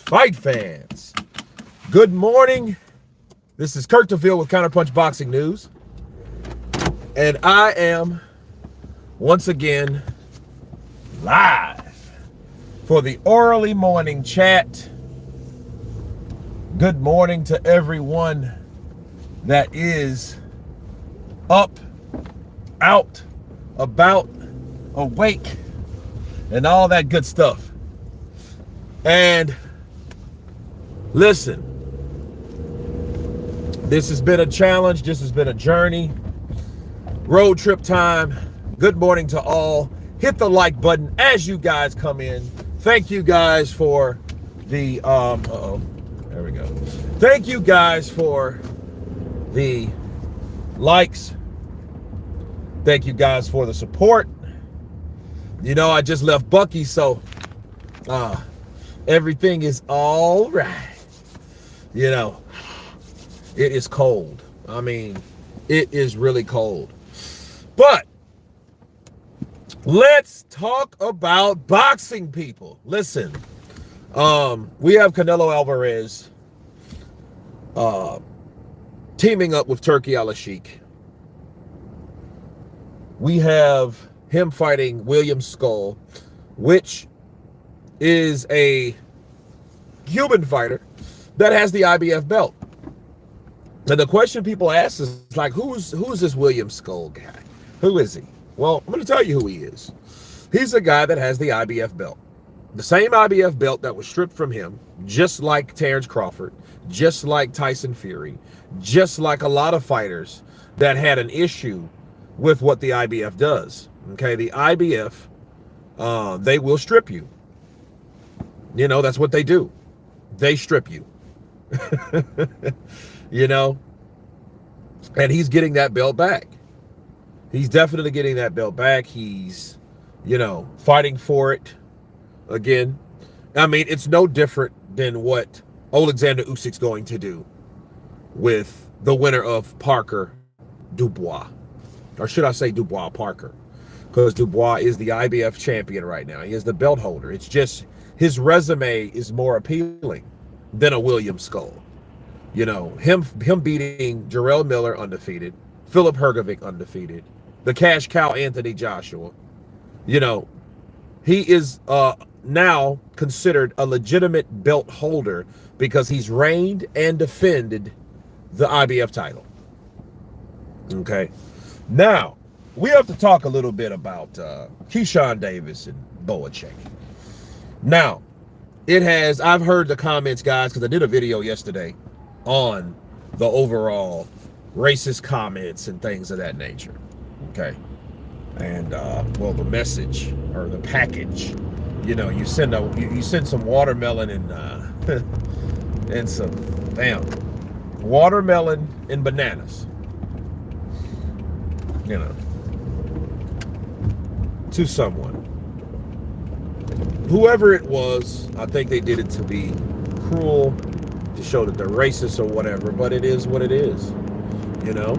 fight fans. Good morning. This is Kirk DeVille with Counterpunch Boxing News. And I am once again live for the early morning chat. Good morning to everyone that is up, out, about, awake, and all that good stuff. And listen, this has been a challenge. This has been a journey. Road trip time. Good morning to all. Hit the like button as you guys come in. Thank you guys for the there we go. Thank you guys for the likes. Thank you guys for the support. You know, I just left Bucky, so everything is all right. You know, it is cold. I mean, it is really cold. But let's talk about boxing, people. Listen, we have Canelo Alvarez teaming up with Turki Al-Sheikh. We have him fighting William Skull, which is a Cuban fighter that has the IBF belt. And the question people ask is like, who's this William Skull guy? Who is he? Well, I'm going to tell you who he is. He's a guy that has the IBF belt. The same IBF belt that was stripped from him, just like Terrence Crawford, just like Tyson Fury, just like a lot of fighters that had an issue with what the IBF does. Okay, the IBF, they will strip you. You know, that's what they do. They strip you. You know, and he's getting that belt back. He's definitely getting that belt back. He's, you know, fighting for it again. I mean, it's no different than what Alexander Usyk's going to do with the winner of Parker Dubois. Or should I say Dubois Parker? Because Dubois is the IBF champion right now. He is the belt holder. It's just his resume is more appealing than a William Skull. You know, him beating Jarrell Miller undefeated, Philip Hrgovic undefeated, the cash cow Anthony Joshua. You know, he is now considered a legitimate belt holder because he's reigned and defended the IBF title. Okay. Now, we have to talk a little bit about Keyshawn Davis and Boacek. Now, I've heard the comments, guys, because I did a video yesterday on the overall racist comments and things of that nature. Okay. And, well, the message or the package, you know, you send some watermelon and, and some, watermelon and bananas, you know, to someone. Whoever it was, I think they did it to be cruel, to show that they're racist or whatever, but it is what it is, you know.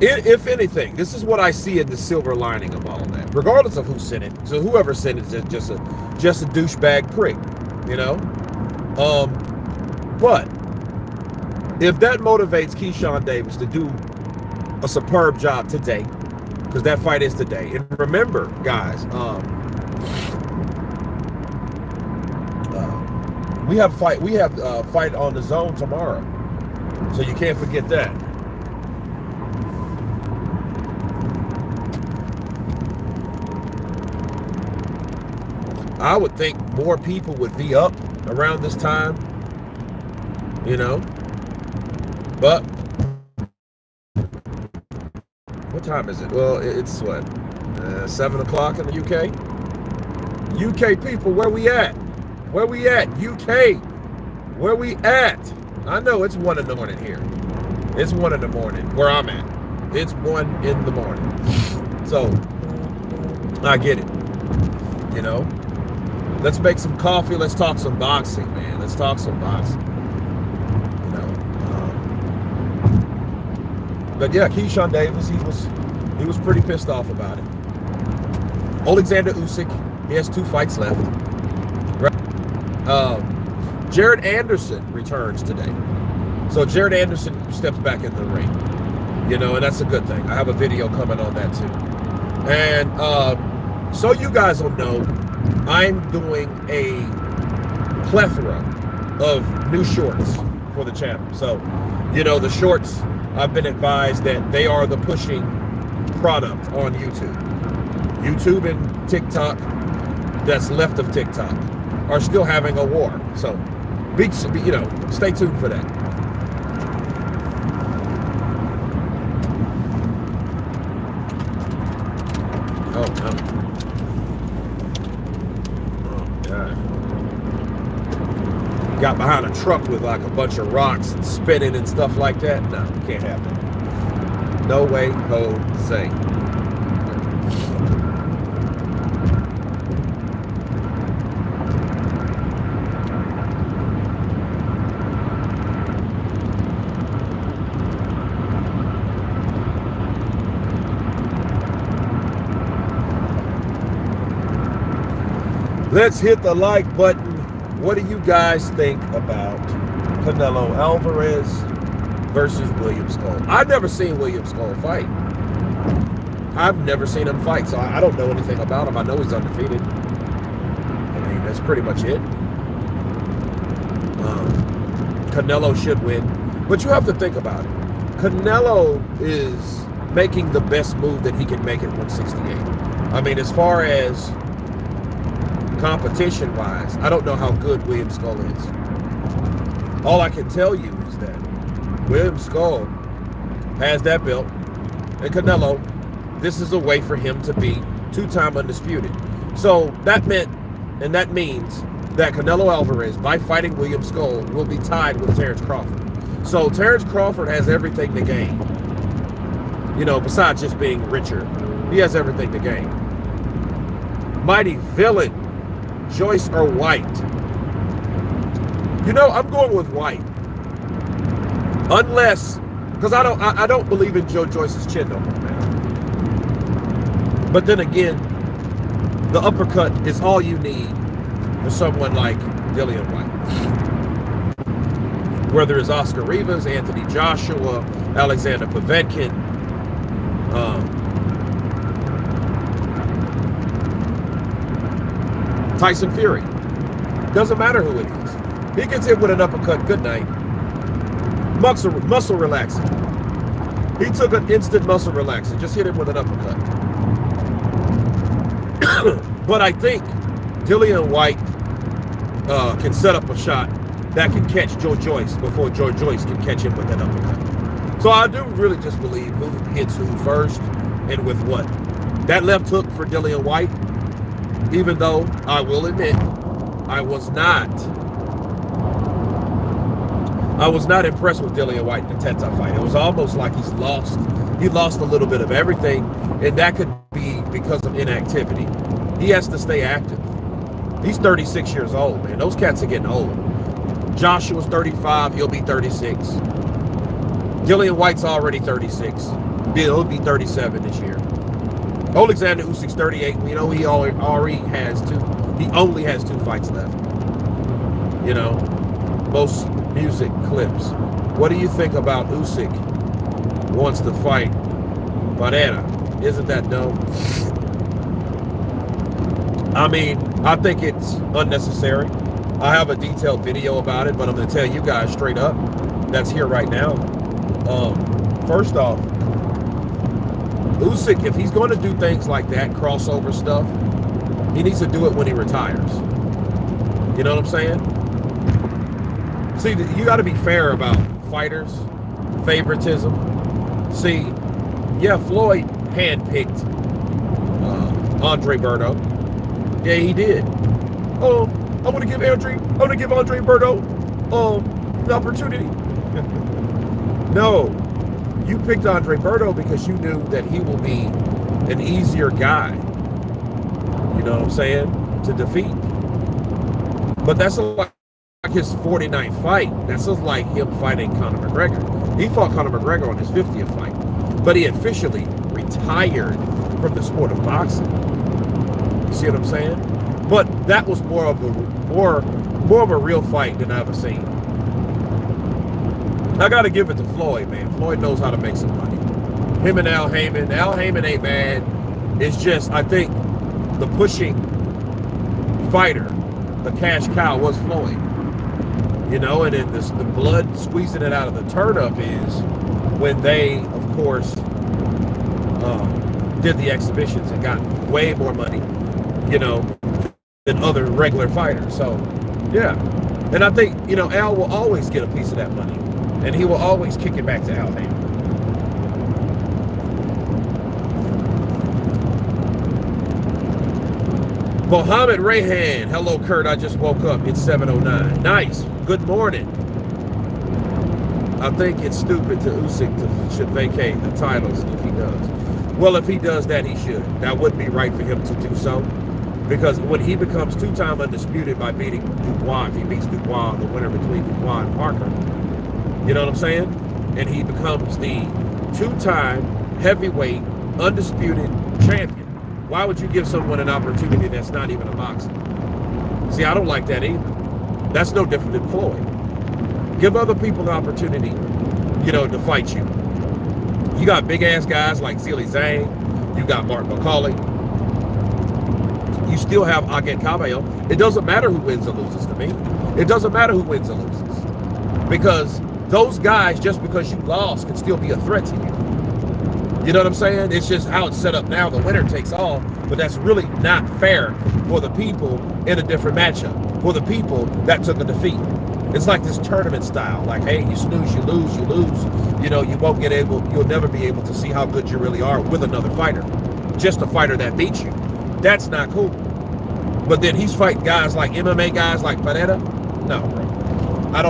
If anything, this is what I see in the silver lining of all of that, regardless of who sent it. So whoever sent it is just a douchebag prick, you know. But if that motivates Keyshawn Davis to do a superb job today, because that fight is today. And remember, guys, we have fight on the zone tomorrow, so you can't forget that. I would think more people would be up around this time, you know. But what time is it? Well, it's what, 7 o'clock in the UK? UK people, where we at? Where we at? UK, where we at? I know it's 1 in the morning here. It's 1 in the morning where I'm at. It's 1 in the morning. So, I get it. You know? Let's make some coffee. Let's talk some boxing, man. Let's talk some boxing. You know? But yeah, Keyshawn Davis, he was pretty pissed off about it. Alexander Usyk, he has 2 fights left. Jared Anderson returns today. So Jared Anderson steps back in the ring. And that's a good thing. I have a video coming on that too. And so you guys will know, I'm doing a plethora of new shorts for the channel. So, the shorts, I've been advised that they are the pushing product on YouTube. YouTube and TikTok, that's left of TikTok, are still having a war. So, stay tuned for that. Oh, no. Oh, God. Got behind a truck with like a bunch of rocks and spinning and stuff like that. No, can't happen. No way, Jose. Let's hit the like button. What do you guys think about Canelo Alvarez versus William Skull? I've never seen William Skull fight. I've never seen him fight, so I don't know anything about him. I know he's undefeated. I mean, that's pretty much it. Canelo should win. But you have to think about it. Canelo is making the best move that he can make at 168. I mean, as far as competition-wise, I don't know how good William Skull is. All I can tell you is that William Skull has that belt, and Canelo, this is a way for him to be two-time undisputed. So that meant, and that means that Canelo Alvarez, by fighting William Skull, will be tied with Terrence Crawford. So Terrence Crawford has everything to gain. Besides just being richer, he has everything to gain. Mighty Villain, Joyce or White? I'm going with White. Unless, because I don't believe in Joe Joyce's chin no more, man. But then again, the uppercut is all you need for someone like Dillian White. Whether it's Oscar Rivas, Anthony Joshua, Alexander Povetkin, Tyson Fury. Doesn't matter who it is. He gets hit with an uppercut, good night. Muscle relaxing. He took an instant muscle relaxing, just hit him with an uppercut. But I think Dillian White can set up a shot that can catch Joe Joyce before Joe Joyce can catch him with that uppercut. So I do really just believe who hits who first and with what. That left hook for Dillian White, even though I will admit I was not impressed with Dillian White in the Teta fight. It was almost like he lost a little bit of everything, and that could be because of inactivity. He has to stay active. He's 36 years old, man. Those cats are getting old. Joshua's 35, he'll be 36. Dillian White's already 36. He'll be 37 this year. Alexander Usyk's 38. We know he only has two fights left. Most music clips. What do you think about Usyk wants to fight Barrera? Isn't that dope? I mean, I think it's unnecessary. I have a detailed video about it, but I'm going to tell you guys straight up. That's here right now. First off, Usyk, if he's going to do things like that, crossover stuff, he needs to do it when he retires. You know what I'm saying? See, you got to be fair about fighters, favoritism. See, yeah, Floyd handpicked Andre Berto. Yeah, he did. I want to give Andre Berto the opportunity. No, you picked Andre Berto because you knew that he will be an easier guy. You know what I'm saying? To defeat. But that's like his 49th fight. That's just like him fighting Conor McGregor. He fought Conor McGregor on his 50th fight, but he officially retired from the sport of boxing. You see what I'm saying? But that was more more of a real fight than I've ever seen. I got to give it to Floyd, man. Floyd knows how to make some money. Him and Al Heyman. Al Heyman ain't bad. It's just, I think, the pushing fighter, the cash cow, was Floyd. You know, and then the blood squeezing it out of the turnip is when they, of course, did the exhibitions and got way more money, you know, than other regular fighters. So, yeah. And I think, you know, Al will always get a piece of that money. And he will always kick it back to Al Heyman. Mohammed Rayhan. Hello, Kurt. I just woke up. It's 7:09. Nice. Good morning. I think it's stupid to Usyk should vacate the titles if he does. Well, if he does that, he should. That would be right for him to do so. Because when he becomes two-time undisputed by beating Dubois, if he beats Dubois, the winner between Dubois and Parker, you know what I'm saying? And he becomes the two-time heavyweight undisputed champion. Why would you give someone an opportunity that's not even a boxer? See, I don't like that either. That's no different than Floyd. Give other people the opportunity, you know, to fight you. You got big-ass guys like Zhilei Zhang. You got Mark McCauley. You still have Aget Cabello. It doesn't matter who wins or loses to me. It doesn't matter who wins or loses. Because those guys, just because you lost, can still be a threat to you. You know what I'm saying? It's just how it's set up now. The winner takes all, but that's really not fair for the people in a different matchup, for the people that took a defeat. It's like this tournament style. Like, hey, you snooze, you lose, you lose. You know, you'll never be able to see how good you really are with another fighter. Just a fighter that beats you. That's not cool. But then he's fighting guys like MMA guys like Pereira. No, bro. I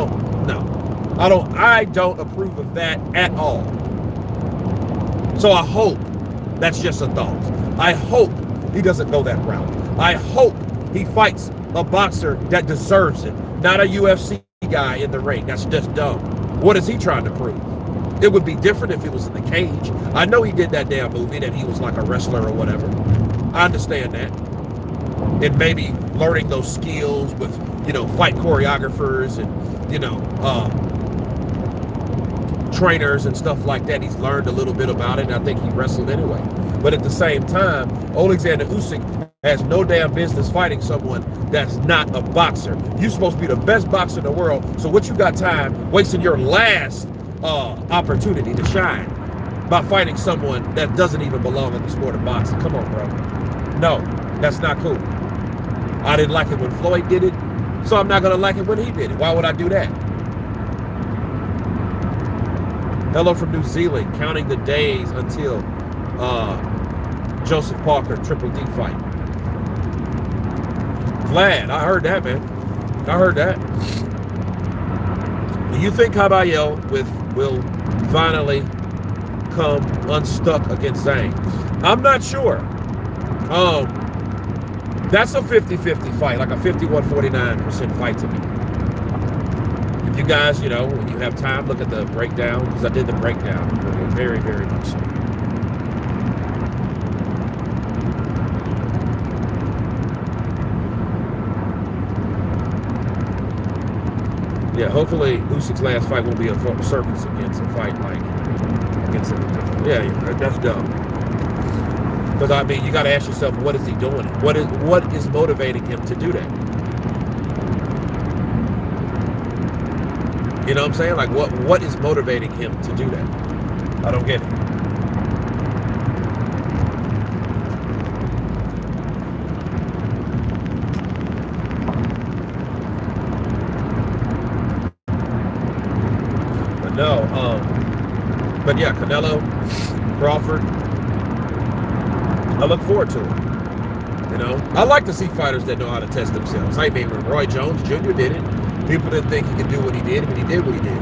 don't approve of that at all. So I hope that's just a thought. I hope he doesn't go that route. I hope he fights a boxer that deserves it, not a UFC guy in the ring. That's just dumb. What is he trying to prove? It would be different if he was in the cage. I know he did that damn movie that he was like a wrestler or whatever. I understand that. And maybe learning those skills with, you know, fight choreographers and, you know, trainers and stuff like that. He's learned a little bit about it, and I think he wrestled anyway. But at the same time, Alexander Usyk has no damn business fighting someone that's not a boxer. You're supposed to be the best boxer in the world, so what you got time wasting your last opportunity to shine by fighting someone that doesn't even belong in the sport of boxing? Come on, bro. No, that's not cool. I didn't like it when Floyd did it, so I'm not going to like it when he did it. Why would I do that? Hello from New Zealand, counting the days until Joseph Parker Triple D fight. Vlad, I heard that, man. I heard that. Do you think Cabello will finally come unstuck against Zhang? I'm not sure. That's a 50-50 fight, like a 51-49% fight to me. If you guys, you know, when you have time, look at the breakdown, because I did the breakdown very, very much so. Yeah, hopefully Usyk's last fight won't be a circus against a fight like against anything different. Yeah, that's dumb. Because I mean, you got to ask yourself, what is he doing? What is motivating him to do that? You know what I'm saying? Like, what is motivating him to do that? I don't get it. But no, but yeah, Canelo, Crawford, I look forward to it. You know, I like to see fighters that know how to test themselves. I mean, when Roy Jones Jr. did it, people didn't think he could do what he did, but he did what he did.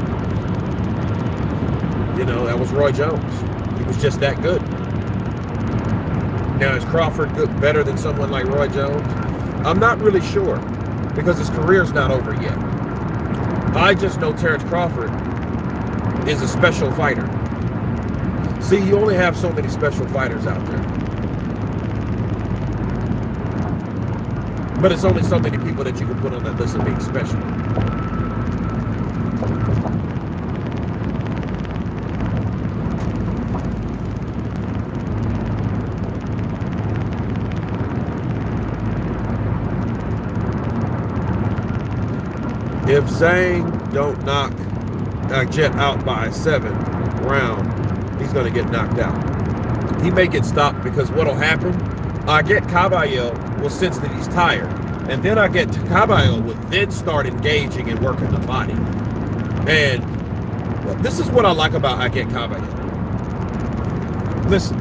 You know, that was Roy Jones. He was just that good. Now, is Crawford better than someone like Roy Jones? I'm not really sure, because his career's not over yet. I just know Terrence Crawford is a special fighter. See, you only have so many special fighters out there. But it's only so many people that you can put on that list of being special. If Zhang don't knock Jet out by 7th round, he's going to get knocked out. He may get stopped because what'll happen, I get Caballero will sense that he's tired. And then I get Caballero will then start engaging and working the body. And well, this is what I like about I get Caballero. Listen,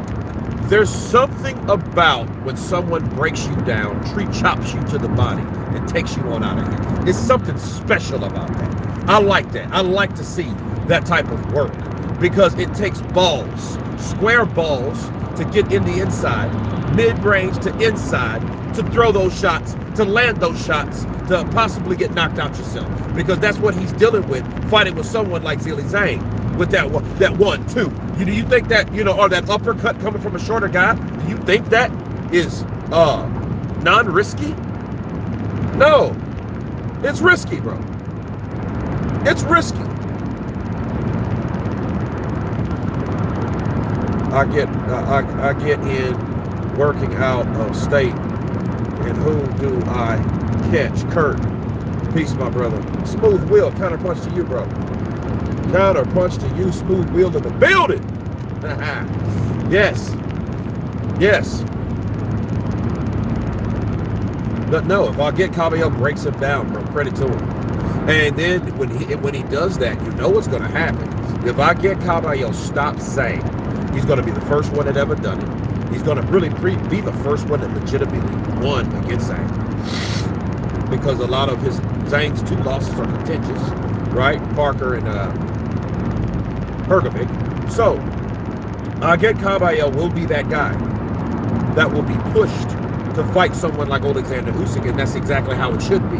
there's something about when someone breaks you down, tree chops you to the body, and takes you on out of here. It's something special about that. I like that. I like to see that type of work because it takes balls, square balls, to get in the inside, mid-range to inside, to throw those shots, to land those shots, to possibly get knocked out yourself. Because that's what he's dealing with, fighting with someone like Zhilei Zhang with that 1-2. Do you think that, or that uppercut coming from a shorter guy, do you think that is non-risky? No. It's risky, bro. It's risky. I get in working out of state, and who do I catch? Kurt. Peace, my brother. Smooth Wheel, counterpunch to you, bro. Counterpunch to you, Smooth Wheel in the building. Yes. Yes. But no, if I get Caballero breaks him down, bro, credit to him. And then when he does that, you know what's going to happen. If I get Caballero stop Zhang, he's going to be the first one that ever done it. He's going to really be the first one that legitimately won against Zhang. Because a lot of Zhang's 2 losses are contentious, right? Parker and Hrgovic. So, I get Caballero will be that guy that will be pushed to fight someone like Alexander Usyk, and that's exactly how it should be.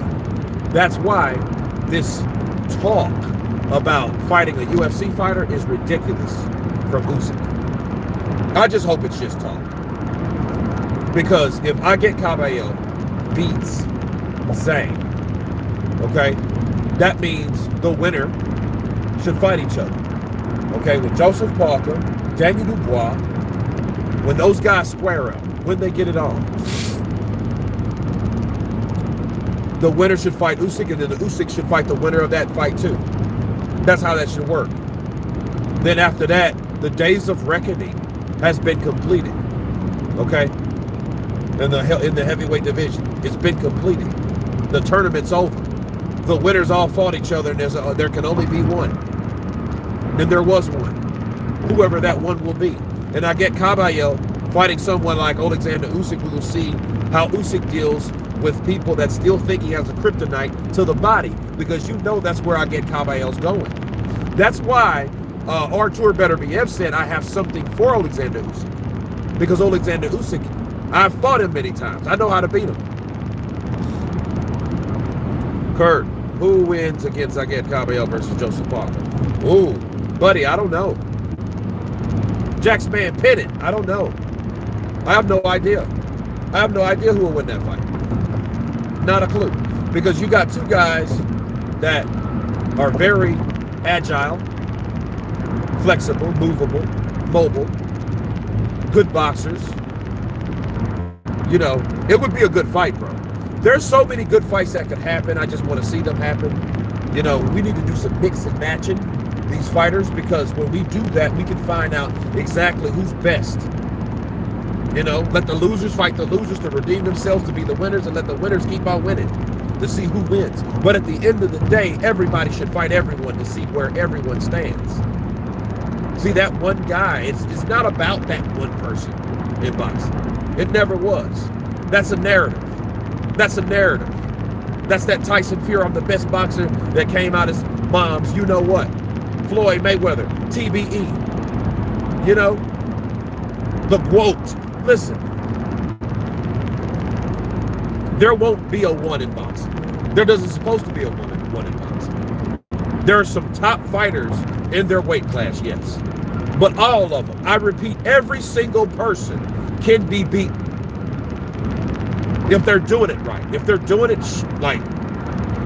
That's why this talk about fighting a UFC fighter is ridiculous from Usyk. I just hope it's just talk. Because if I get Caballero beats Zhang, okay, that means the winner should fight each other. Okay, with Joseph Parker, Daniel Dubois, when those guys square up, when they get it on, the winner should fight Usyk, and then the Usyk should fight the winner of that fight too. That's how that should work. Then after that, the days of reckoning has been completed. Okay? In the heavyweight division, it's been completed. The tournament's over. The winners all fought each other, and there can only be one. And there was one. Whoever that one will be. And I get Caballero fighting someone like Alexander Usyk. We will see how Usyk deals with people that still think he has a kryptonite to the body, because that's where I get Caballero's going. That's why Artur Beterbiev said I have something for Alexander Usyk, because Alexander Usyk, I've fought him many times. I know how to beat him. Kurt, who wins against I get Caballero versus Joseph Parker? Ooh, buddy, I don't know. Jacksman Pennant, I don't know. I have no idea. I have no idea who will win that fight. Not a clue. Because you got 2 guys that are very agile, flexible, movable, mobile, good boxers. It would be a good fight, bro. There's so many good fights that could happen. I just want to see them happen. We need to do some mix and matching these fighters, because when we do that, we can find out exactly who's best. Let the losers fight the losers to redeem themselves to be the winners, and let the winners keep on winning to see who wins. But at the end of the day, everybody should fight everyone to see where everyone stands. See, that one guy, it's not about that one person in boxing. It never was. That's a narrative. That's a narrative. That's that Tyson Fury, I'm the best boxer, that came out as mom's, you know what? Floyd Mayweather, TBE. The quote. Listen, there won't be a 1 in boxing. There doesn't supposed to be a 1 in boxing. There are some top fighters in their weight class, yes. But all of them, I repeat, every single person can be beaten. If they're doing it right, if they're doing it like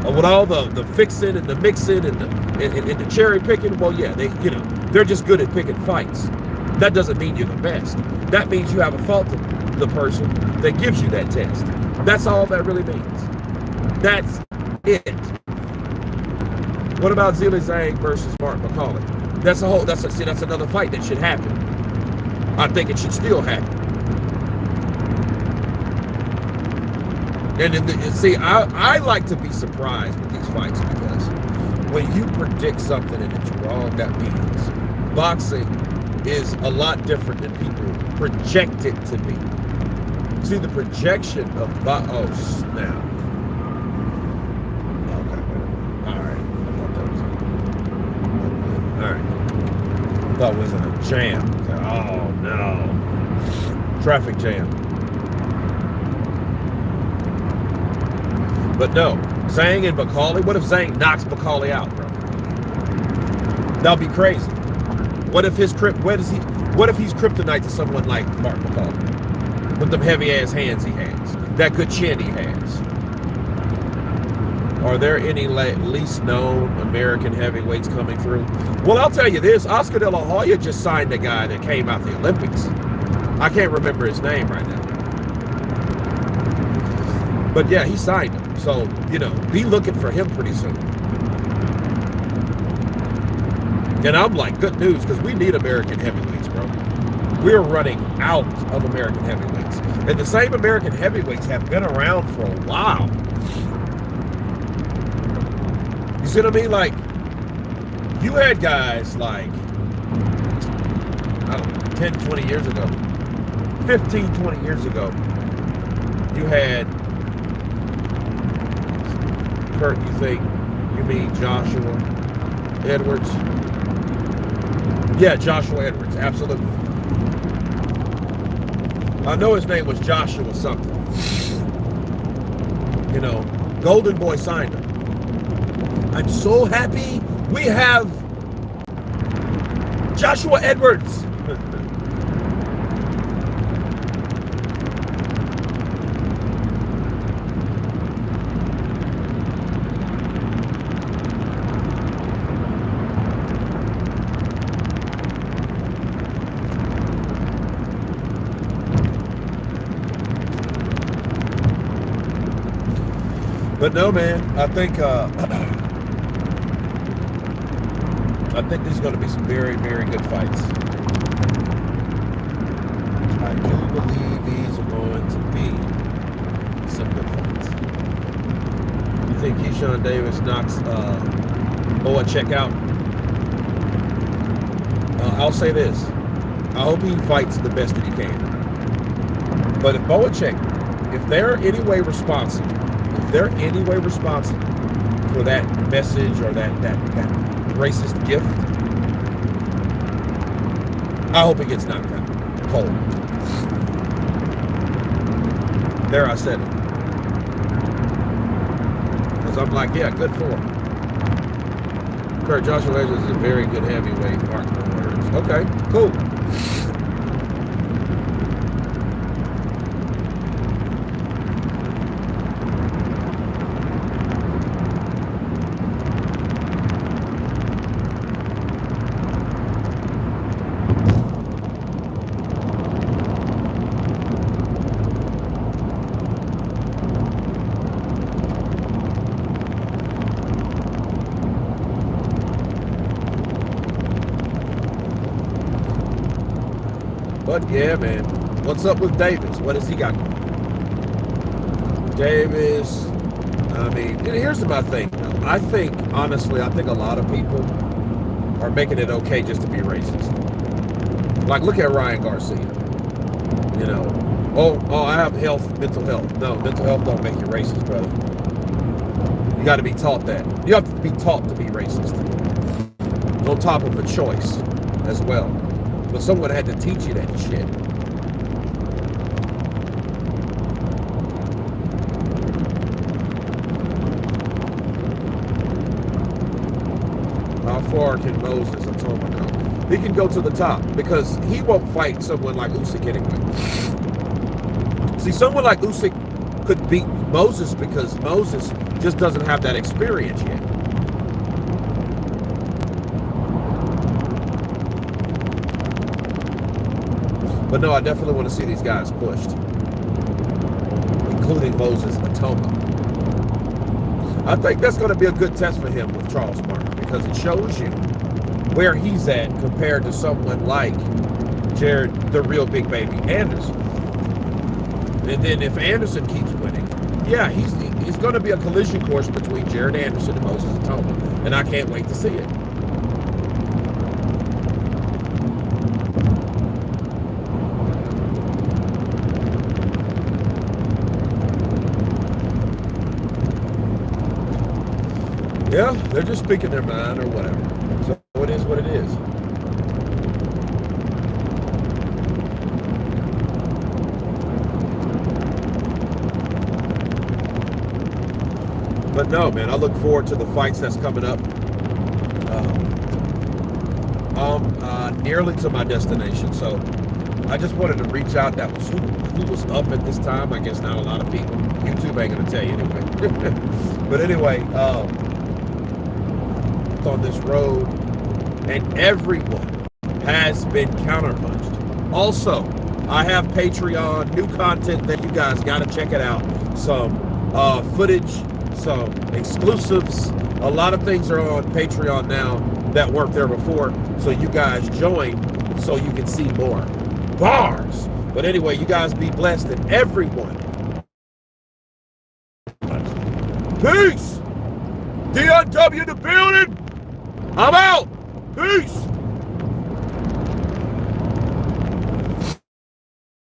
with all the fixing and the mixing and the cherry picking, well, yeah, they're just good at picking fights. That doesn't mean you're the best. That means you have a fault to the person that gives you that test. That's all that really means. That's it. What about Zhilei Zhang versus Mark McCauley? That's another fight that should happen. I think it should still happen. And see, I like to be surprised with these fights, because when you predict something and it's wrong, that means boxing is a lot different than people project it to be. See, the projection of oh snap. Okay, all right. I thought that was all right. I thought it was in a jam. Oh no, traffic jam. But no, Zhang and McCauley. What if Zhang knocks McCauley out, bro? That'll be crazy. What if he's kryptonite to someone like Mark McCauley? With them heavy ass hands he has, that good chin he has. Are there any least known American heavyweights coming through? Well, I'll tell you this: Oscar De La Hoya just signed a guy that came out the Olympics. I can't remember his name right now, but yeah, he signed him. So be looking for him pretty soon. And I'm like, good news, because we need American heavyweights, bro. We're running out of American heavyweights. And the same American heavyweights have been around for a while. You see what I mean? Like, you had guys like, I don't know, 10, 20 years ago, 15, 20 years ago, you had Kurt, you mean Joshua Edwards? Yeah, Joshua Edwards, absolutely. I know his name was Joshua something. Golden Boy signed him. I'm so happy we have Joshua Edwards. But no, man, I think these are going to be some very, very good fights. I do believe these are going to be some good fights. You think Keyshawn Davis knocks Boacek out? I'll say this: I hope he fights the best that he can. But if Boacek, if they're any way responsible for that message or that racist gift, I hope he gets knocked out cold. There, I said it. Because I'm like, yeah, good for him. Kurt, Joshua Edwards is a very good heavyweight, mark my words. Okay, cool. But yeah, man, what's up with Davis? What has he got going? Davis, I mean, here's my thing. I think a lot of people are making it okay just to be racist. Like, look at Ryan Garcia. I have mental health. No, mental health don't make you racist, brother. You got to be taught that. You have to be taught to be racist. On top of a choice as well. But someone had to teach you that shit. How far can Moses Atoma go? He can go to the top because he won't fight someone like Usyk anyway. See, someone like Usyk could beat Moses because Moses just doesn't have that experience yet. But no, I definitely want to see these guys pushed, including Moses Atoma. I think that's going to be a good test for him with Charles Martin because it shows you where he's at compared to someone like Jared, the real big baby Anderson. And then if Anderson keeps winning, yeah, he's going to be a collision course between Jared Anderson and Moses Atoma, and I can't wait to see it. Yeah, they're just speaking their mind or whatever. So it is what it is. But no, man, I look forward to the fights that's coming up. Nearly to my destination, so I just wanted to reach out. That was who was up at this time. I guess not a lot of people. YouTube ain't gonna tell you anyway. But anyway, on this road, and everyone has been counterpunched. Also, I have Patreon, new content that you guys got to check it out. Some footage, some exclusives. A lot of things are on Patreon now that weren't there before. So you guys join so you can see more bars. But anyway, you guys be blessed, and everyone. Peace. DNW the building. I'm out. Peace.